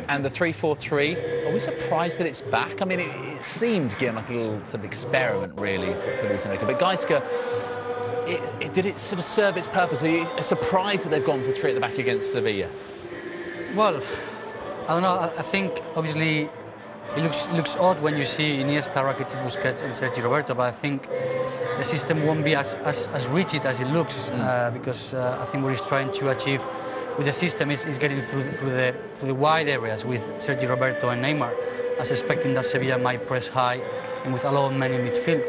And the 3-4-3, are we surprised that it's back? I mean, it seemed, again, like a little sort of experiment, really, for Luis Enrique. But Geiska, did it sort of serve its purpose? Are you surprised that they've gone for 3 at the back against Sevilla? Well, I don't know. I think, obviously, it looks odd when you see Iniesta, Rakitic, Busquets and Sergi Roberto, but I think the system won't be as rigid as it looks, because I think what he's trying to achieve with the system is getting through the wide areas with Sergi Roberto and Neymar, as expecting that Sevilla might press high and with a lot of men in midfield.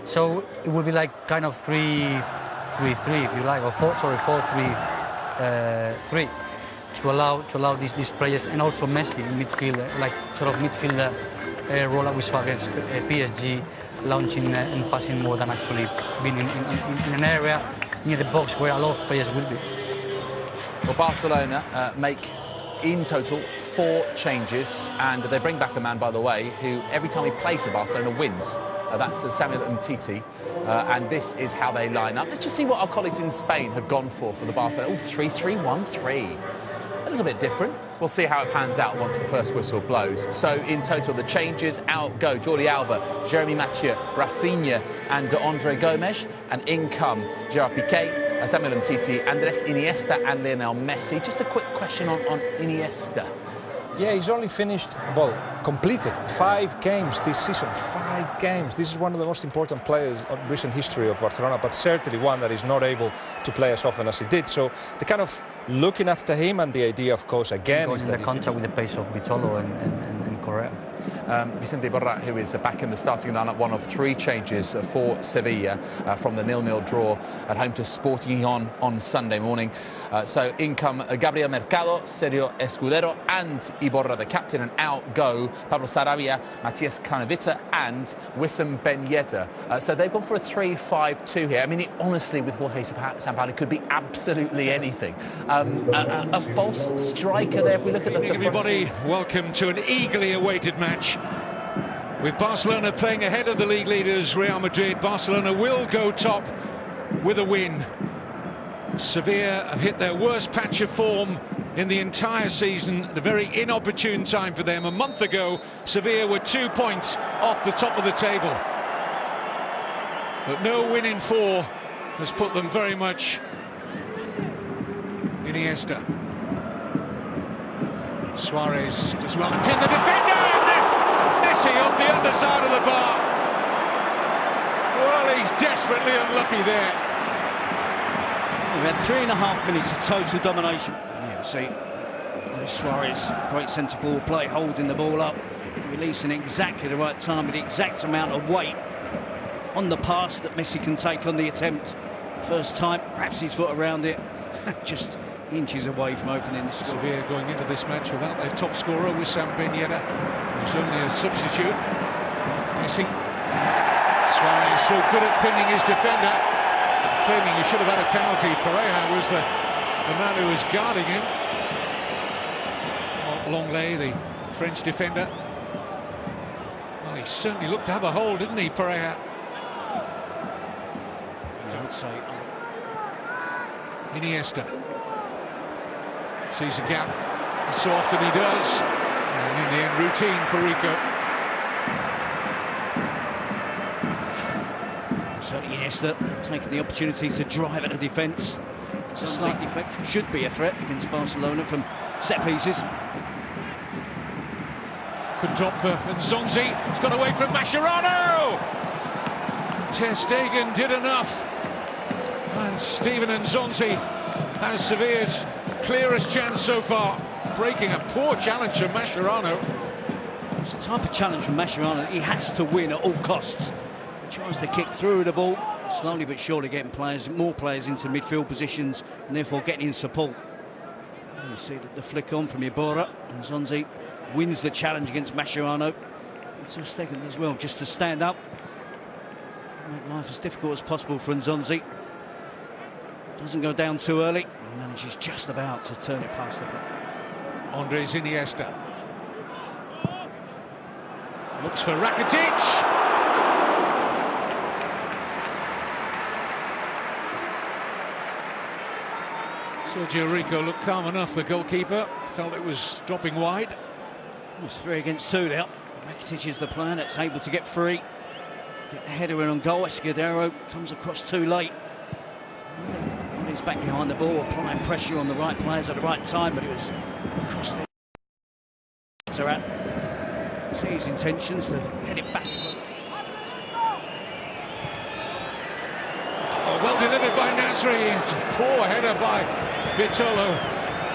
So it will be like kind of 3-3-3, if you like, or 4-3-3, to allow these players, and also Messi in midfield, like sort of midfielder role that we saw against PSG, launching and passing more than actually being in an area near the box where a lot of players will be. Well, Barcelona make, in total, 4 changes, and they bring back a man, by the way, who every time he plays for Barcelona wins. That's Samuel Umtiti, and this is how they line up. Let's just see what our colleagues in Spain have gone for the Barcelona. Oh, 3-3-1-3. A little bit different. We'll see how it pans out once the first whistle blows. So, in total, the changes: out go Jordi Alba, Jeremy Mathieu, Rafinha and Andre Gomes, and in come Gerard Piqué, Samuel Umtiti, Andres Iniesta and Lionel Messi. Just a quick question on Iniesta. Yeah, he's only finished, well, completed 5 games this season. 5 games. This is one of the most important players of recent history of Barcelona, but certainly one that is not able to play as often as he did. So the kind of looking after him, and the idea, of course, again, is that the contact with the pace of Vitolo and Correa. Vicente Iborra, who is back in the starting lineup, one of 3 changes for Sevilla from the 0-0 draw at home to Sporting on Sunday morning. So in come Gabriel Mercado, Sergio Escudero and Iborra, the captain, and out go Pablo Sarabia, Matias Craneviter and Wissam Ben Yedder. So they've gone for a 3-5-2 here. I mean, it, honestly, with Jorge Sampaoli, could be absolutely anything. A false striker there, if we look at the front. Everybody, welcome to an eagerly awaited match. With Barcelona playing ahead of the league leaders Real Madrid, Barcelona will go top with a win. Sevilla have hit their worst patch of form in the entire season at a very inopportune time for them. A month ago, Sevilla were 2 points off the top of the table. But no win in 4 has put them very much. Iniesta. Suarez does well to pin the defender. Messi off the underside of the bar. Well, he's desperately unlucky there. We've had 3.5 minutes of total domination. Yeah, see, Suarez, great centre-forward play, holding the ball up, releasing exactly the right time with the exact amount of weight on the pass that Messi can take on the attempt. First time, perhaps his foot around it, just inches away from opening the score. Sevilla going into this match without their top scorer, Wissam Ben Yedder, who's only a substitute. Messi. Suarez so good at pinning his defender, claiming he should have had a penalty. Pareja was the man who was guarding him. Longley, the French defender. Well, he certainly looked to have a hold, didn't he, Pareja? Don't say. Iniesta sees a gap, and so often he does, and in the end, routine for Rico. Certainly Iniesta taking the opportunity to drive at the defence. It's a slight defect, should be a threat against Barcelona from set pieces. Good drop for Nzonzi, it's got away from Mascherano! Ter Stegen did enough, and Steven Nzonzi has Sevilla's clearest chance so far, breaking a poor challenge from Mascherano. It's the type of challenge from Mascherano that he has to win at all costs. He tries to kick through the ball, slowly but surely getting more players into midfield positions, and therefore getting in support. And you see the flick on from Iborra, and Nzonzi wins the challenge against Mascherano. And Ter Stegen as well, just to stand up, make life as difficult as possible for Nzonzi. Doesn't go down too early, and manages just about to turn it past the play. Andres Iniesta looks for Rakitic. Sergio Rico looked calm enough, the goalkeeper. Felt it was dropping wide. It's 3 against 2 now. Rakitic is the player that's able to get free. Get the header in on goal. Escudero comes across too late. He's back behind the ball, applying pressure on the right players at the right time, but it was across there. See his intentions to head it back. Oh, well delivered by Nasri. It's a poor header by Vitolo.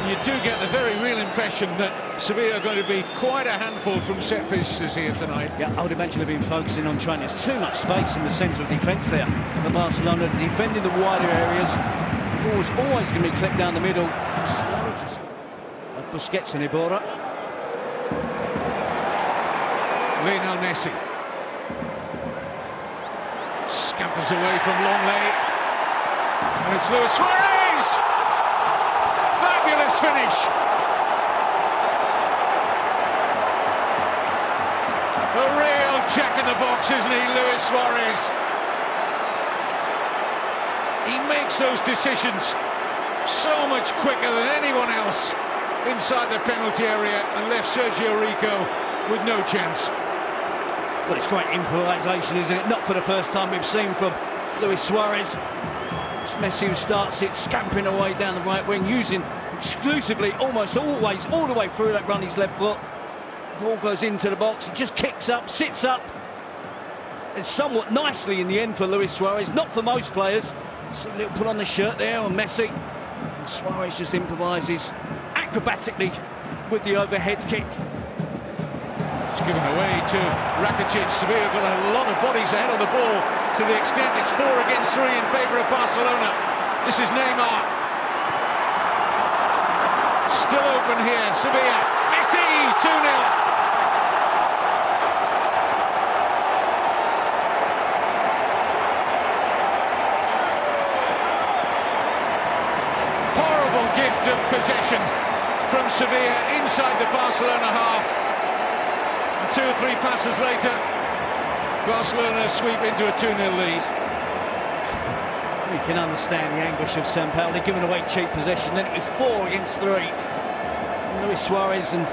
You do get the very real impression that Sevilla are going to be quite a handful from set pieces here tonight. Yeah, I would imagine they've been focusing on trying. There's too much space in the centre of defence there for Barcelona, defending the wider areas. The ball's always going to be clipped down the middle. Slow to Busquets and Iborra. Lionel Messi scampers away from Longley, and it's Luis Suarez. Fabulous finish. A real jack in the box, isn't he, Luis Suarez? He makes those decisions so much quicker than anyone else inside the penalty area and left Sergio Rico with no chance. Well, it's great improvisation, isn't it? Not for the first time we've seen from Luis Suarez. It's Messi who starts it, scampering away down the right wing, using exclusively, almost always, all the way through that run, his left foot. The ball goes into the box, he just kicks up, sits up, and somewhat nicely in the end for Luis Suarez, not for most players. See a little put on the shirt there on Messi, and Suarez just improvises acrobatically with the overhead kick. It's given away to Rakitic. Sevilla got a lot of bodies ahead of the ball to the extent it's 4 against 3 in favour of Barcelona. This is Neymar. Still open here, Sevilla. Messi, 2-0. Horrible gift of possession from Sevilla inside the Barcelona half. 2 or 3 passes later, Barcelona sweep into a 2-0 lead. We can understand the anguish of Sampaoli giving away cheap possession. Then it was 4 against 3. And Luis Suarez and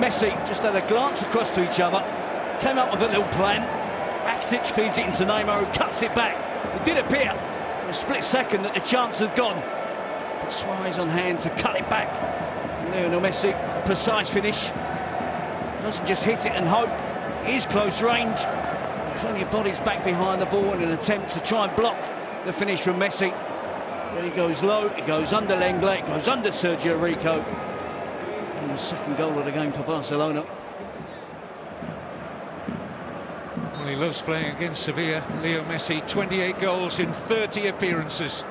Messi just had a glance across to each other, came up with a little plan. Rakitic feeds it into Neymar, who cuts it back. It did appear for a split second that the chance had gone. But Suarez on hand to cut it back. And Lionel Messi, a precise finish. Doesn't just hit it and hope. It is close range. Plenty of bodies back behind the ball in an attempt to try and block the finish from Messi. Then he goes low, he goes under Lenglet, it goes under Sergio Rico. And the second goal of the game for Barcelona. Well, he loves playing against Sevilla. Leo Messi, 28 goals in 30 appearances.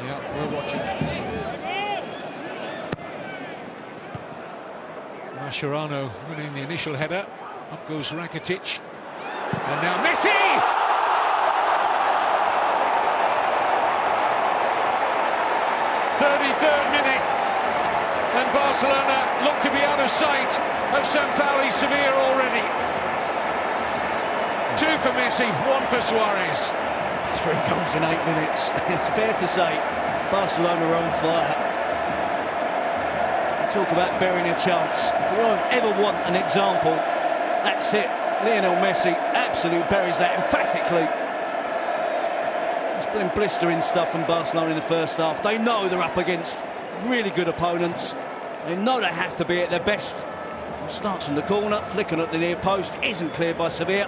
Yeah, we're watching. Mascherano winning the initial header. Up goes Rakitic. And now Messi! 33rd minute. And Barcelona look to be out of sight of Sampaoli Sevilla already. 2 for Messi, 1 for Suarez. 3 goals in 8 minutes. It's fair to say Barcelona are on fire. Talk about burying a chance. If you ever want an example, that's it. Lionel Messi absolutely buries that emphatically. It's been blistering stuff from Barcelona in the first half. They know they're up against really good opponents. They know they have to be at their best. It starts from the corner, flicking at the near post, isn't cleared by Sevilla.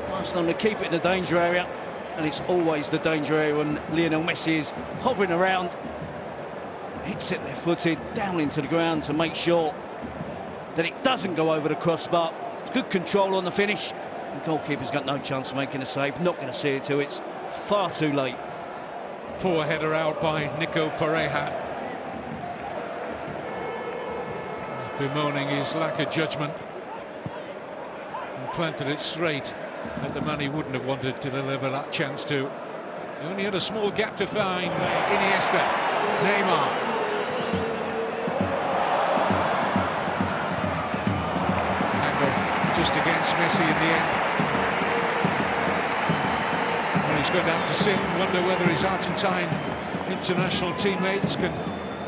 Barcelona keep it in the danger area, and it's always the danger area when Lionel Messi is hovering around. Hits it left-footed down into the ground to make sure that it doesn't go over the crossbar. It's good control on the finish. The goalkeeper's got no chance of making a save. Not going to see it till it's far too late. Poor header out by Nico Pareja. Bemoaning his lack of judgment. And planted it straight at the man he wouldn't have wanted to deliver that chance to. He only had a small gap to find. Iniesta, Neymar. Just against Messi in the end. Well, he's going to have to sit and wonder whether his Argentine international teammates can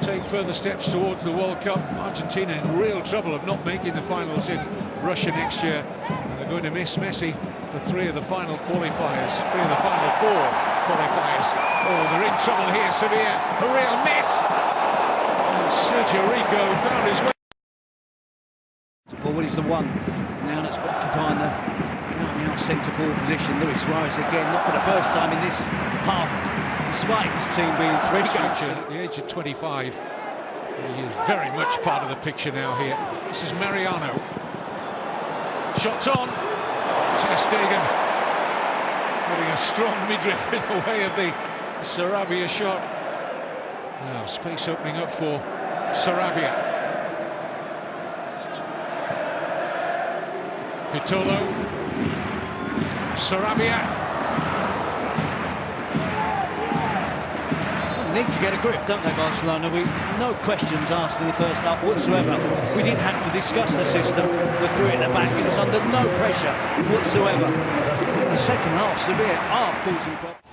take further steps towards the World Cup. Argentina in real trouble of not making the finals in Russia next year. And they're going to miss Messi for 3 of the final qualifiers, 3 of the final 4 qualifiers. Oh, they're in trouble here, Sevilla. A real miss! And Sergio Rico found his way. Well, he's the one now that's occupying the out centre-forward position. Luis Suarez again, not for the first time in this half, despite his team being 3 goals. At the age of 25, he is very much part of the picture now here. This is Mariano. Shots on. Ter Stegen putting a strong midriff in the way of the Sarabia shot. Now space opening up for Sarabia. Vitolo, Sarabia. Need to get a grip, don't they, Barcelona? No questions asked in the first half whatsoever. We didn't have to discuss the system, the 3 at the back. It was under no pressure whatsoever. In the second half, Sevilla are causing problems.